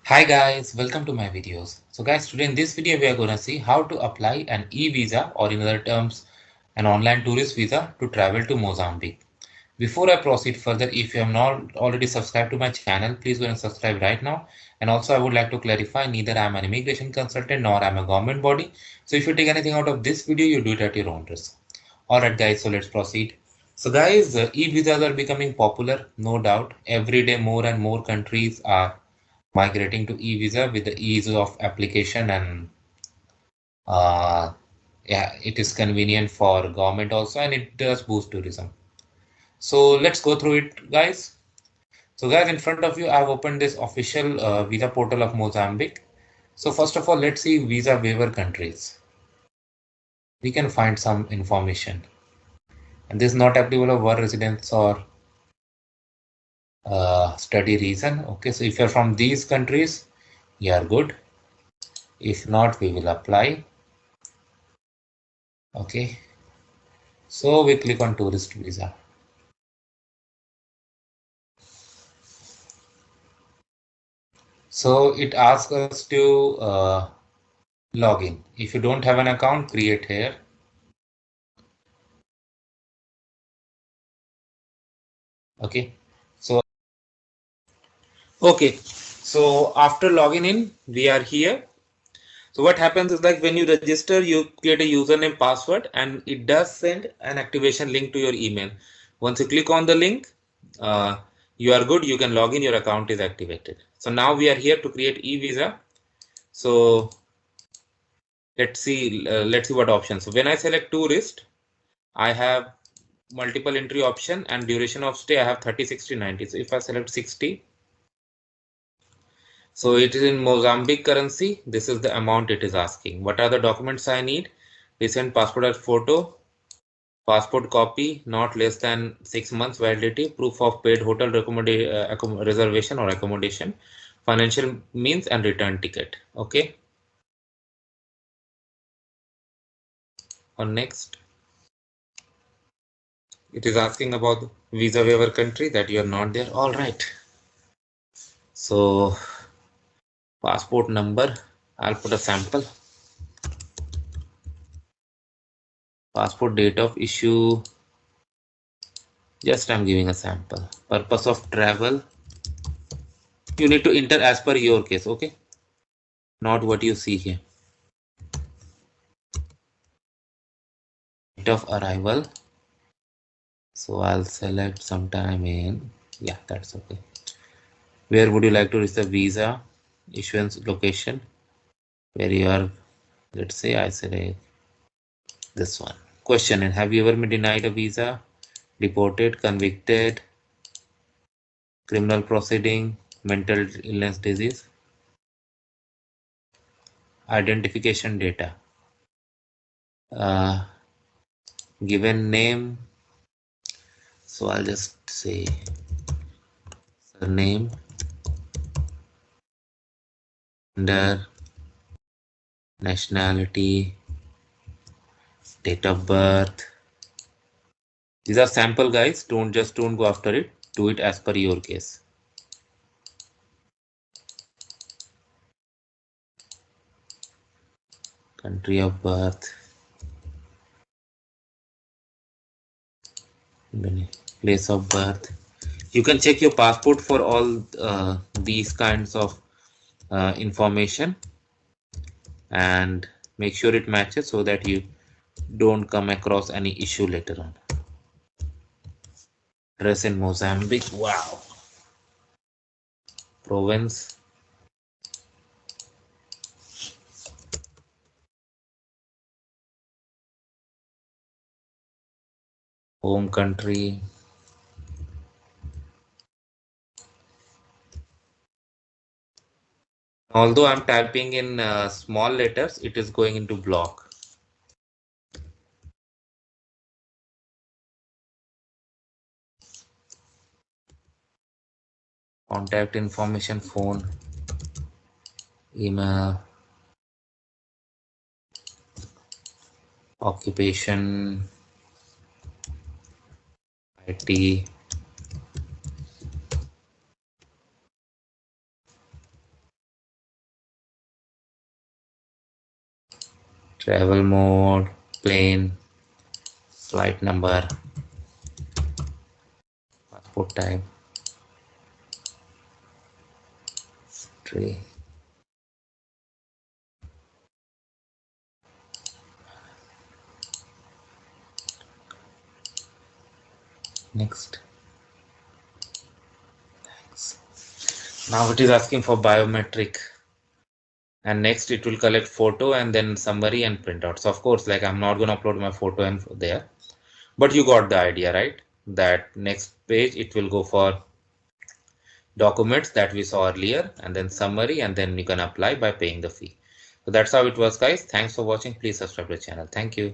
Hi guys, welcome to my videos. So guys, today in this video we are going to see how to apply an e-visa, or in other terms an online tourist visa, to travel to Mozambique. Before I proceed further, if you have not already subscribed to my channel, please go and subscribe right now. And also I would like to clarify, neither I am an immigration consultant nor I am a government body. So if you take anything out of this video, you do it at your own risk. Alright guys, so let's proceed. So guys, e-visas are becoming popular, no doubt. Every day more and more countries are migrating to e-visa with the ease of application, and uh, yeah, it is convenient for government also, and it does boost tourism. So let's go through it, guys. So guys, in front of you I've opened this official visa portal of Mozambique. So first of all, let's see visa waiver countries. We can find some information, and this is not applicable of work, residence, or study reason. Okay, so if you're from these countries, you are good. If not, we will apply. Okay, so we click on tourist visa. So it asks us to log in. If you don't have an account, create here. Okay. So okay. So after logging in, we are here. So what happens is, like, when you register, you create a username, password, and it does send an activation link to your email. Once you click on the link, uh, you are good. You can log in. Your account is activated. So now we are here to create e-visa. So let's see what options. So when I select tourist, I have multiple entry option, and duration of stay I have 30, 60, 90. So if I select 60, so it is in Mozambique currency. This is the amount it is asking. What are the documents I need? Recent passport or photo, passport copy not less than 6 months validity, proof of paid hotel reservation or accommodation, financial means, and return ticket. Okay. On next, it is asking about visa waiver country, that you are not there. All right. So passport number, I'll put a sample. Passport date of issue, just I'm giving a sample. Purpose of travel, you need to enter as per your case, okay, not what you see here. Date of arrival, so I'll select sometime in, yeah, that's okay. Where would you like to receive visa? Issuance location, where you are. Let's say I select this one. Question: and have you ever been denied a visa, deported, convicted, criminal proceeding, mental illness, disease? Identification data, uh, given name, so I'll just say surname, gender, nationality, date of birth. These are sample, guys. Don't go after it. Do it as per your case. Country of birth, place of birth. You can check your passport for all these kinds of information, and make sure it matches so that you don't come across any issue later on. Address in Mozambique. Wow. Province. Home country. Although I'm typing in small letters, it is going into block. Contact information, phone, email, occupation, IT, travel mode, plane, flight number, passport type, tray. Next. Thanks. Now it is asking for biometric, and next it will collect photo and then summary and printout. So of course, like I'm not gonna upload my photo and there, but you got the idea, right? That next page it will go for documents that we saw earlier, and then summary, and then you can apply by paying the fee. So that's how it works, guys. Thanks for watching. Please subscribe to the channel. Thank you.